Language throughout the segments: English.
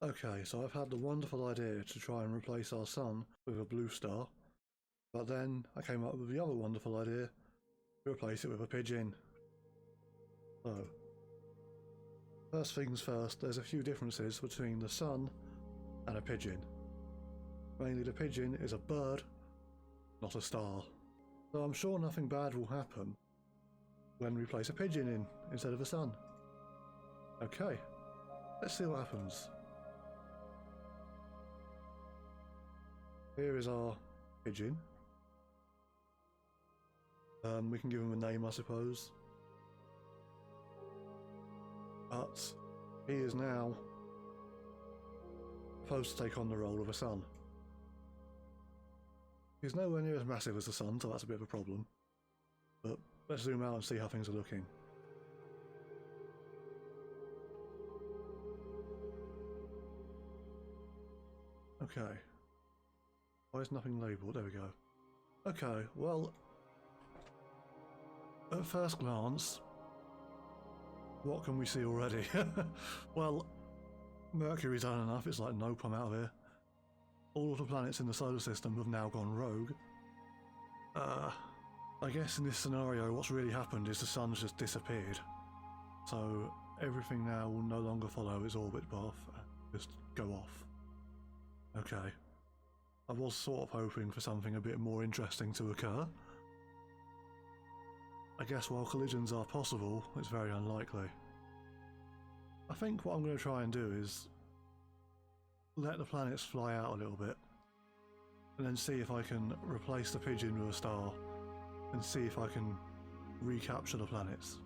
Okay, so I've had the wonderful idea to try and replace our sun with a blue star, but then I came up with the other wonderful idea to replace it with a pigeon. So, first things first, there's a few differences between the sun and a pigeon. Mainly the pigeon is a bird, not a star. So I'm sure nothing bad will happen when we place a pigeon in instead of a sun. Okay, let's see what happens. Here is our pigeon. We can give him a name, I suppose. But he is now supposed to take on the role of a sun. He's nowhere near as massive as the sun, so that's a bit of a problem. But let's zoom out and see how things are looking. Okay. Why is nothing labelled? There we go. Okay, well, at first glance, what can we see already? Well, Mercury's done enough, it's like, nope, I'm out of here. All of the planets in the solar system have now gone rogue. I guess in this scenario what's really happened is the sun's just disappeared. So everything now will no longer follow its orbit path and just go off. Okay. I was sort of hoping for something a bit more interesting to occur. I guess while collisions are possible, it's very unlikely. I think what I'm going to try and do is let the planets fly out a little bit, and then see if I can replace the pigeon with a star, and see if I can recapture the planets.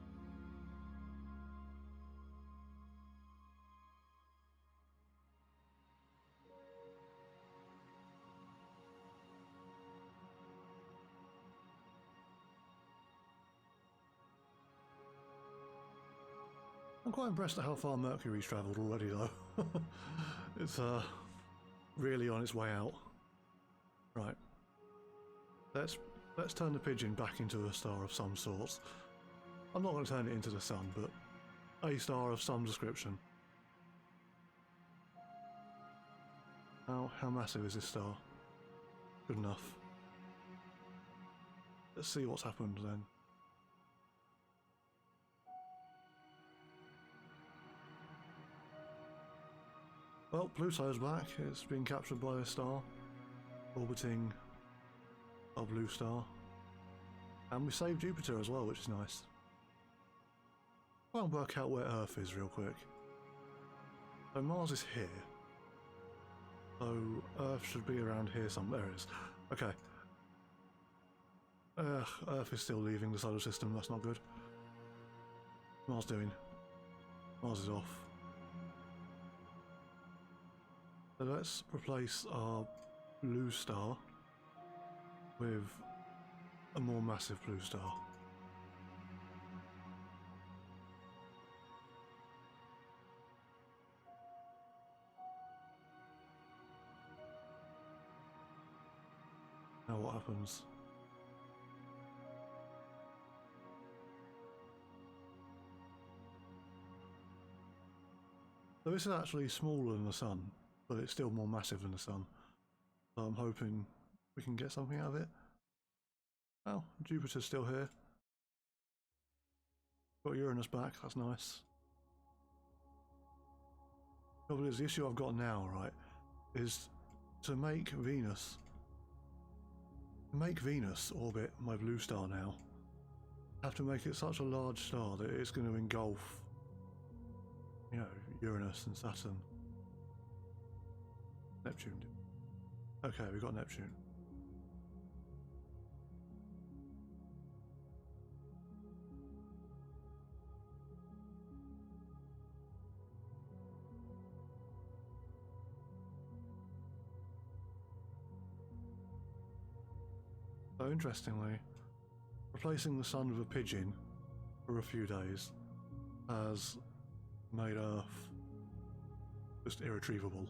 I'm quite impressed at how far Mercury's travelled already, though. It's really on its way out. Right. Let's turn the pigeon back into a star of some sort. I'm not going to turn it into the sun, but a star of some description. How massive is this star? Good enough. Let's see what's happened then. Well, Pluto's back. It's been captured by a star orbiting our blue star. And we saved Jupiter as well, which is nice. Try and work out where Earth is real quick. So Mars is here. So Earth should be around here somewhere. There it is. Okay. Earth is still leaving the solar system, that's not good. Mars doing? Mars is off. So let's replace our blue star with a more massive blue star. Now what happens? So this is actually smaller than the sun, but it's still more massive than the sun. So I'm hoping we can get something out of it. Oh, Jupiter's still here. Got Uranus back, that's nice. Probably the issue I've got now, right, is to make Venus orbit my blue star now. I have to make it such a large star that it's going to engulf, you know, Uranus and Saturn. Neptune. Okay, we got Neptune. So interestingly, replacing the sun with a pigeon for a few days has made Earth just irretrievable.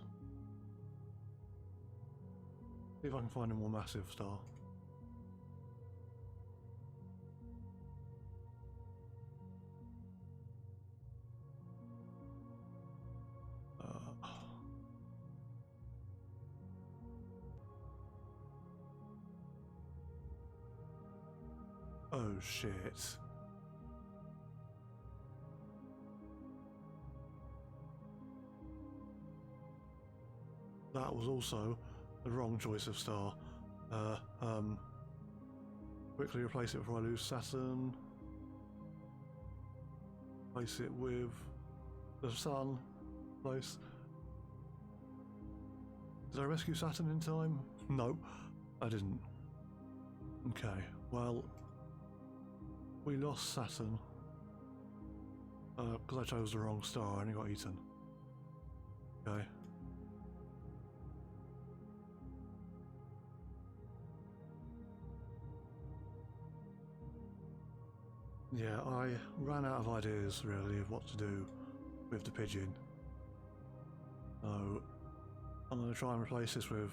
See if I can find a more massive star. shit. That was also the wrong choice of star. Quickly replace it before I lose Saturn. Replace it with the Sun. Place. Did I rescue Saturn in time? No, I didn't. Okay, well, we lost Saturn because I chose the wrong star and it got eaten. Okay. Yeah, I ran out of ideas really of what to do with the Pigeon. So I'm going to try and replace this with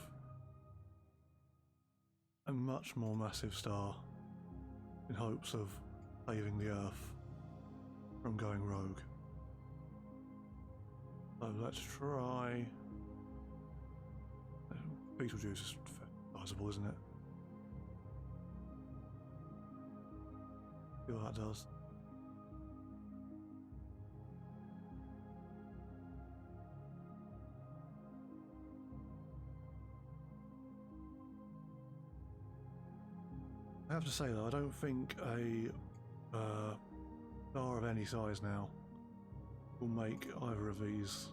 a much more massive star in hopes of saving the Earth from going rogue. So let's try... Beetlejuice is sizable, isn't it? See what that does. I have to say though, I don't think a star of any size now will make either of these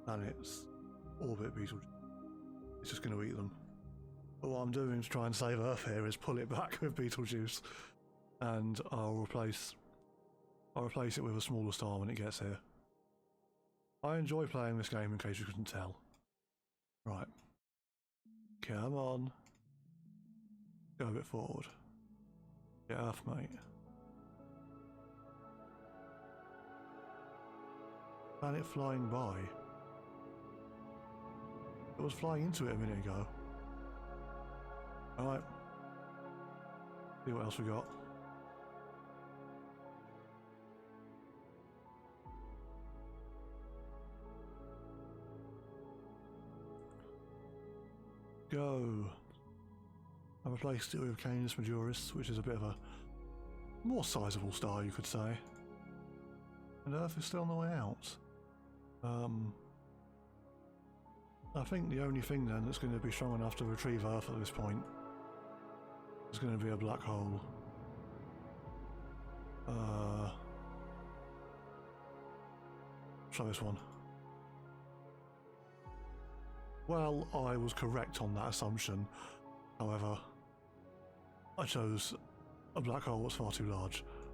planets orbit Beetlejuice. It's just going to eat them. But what I'm doing to try and save Earth here is pull it back with Beetlejuice, and I'll replace it with a smaller star when it gets here. I enjoy playing this game, in case you couldn't tell. Right. Come on. Go a bit forward. Get Earth, mate. Planet flying by. It was flying into it a minute ago. Alright. See what else we got. Go. I replaced it with Canis Majoris, which is a bit of a more sizable star, you could say. And Earth is still on the way out. I think the only thing then that's going to be strong enough to retrieve Earth at this point is going to be a black hole. Try this one. Well, I was correct on that assumption. However, I chose a black hole that's far too large.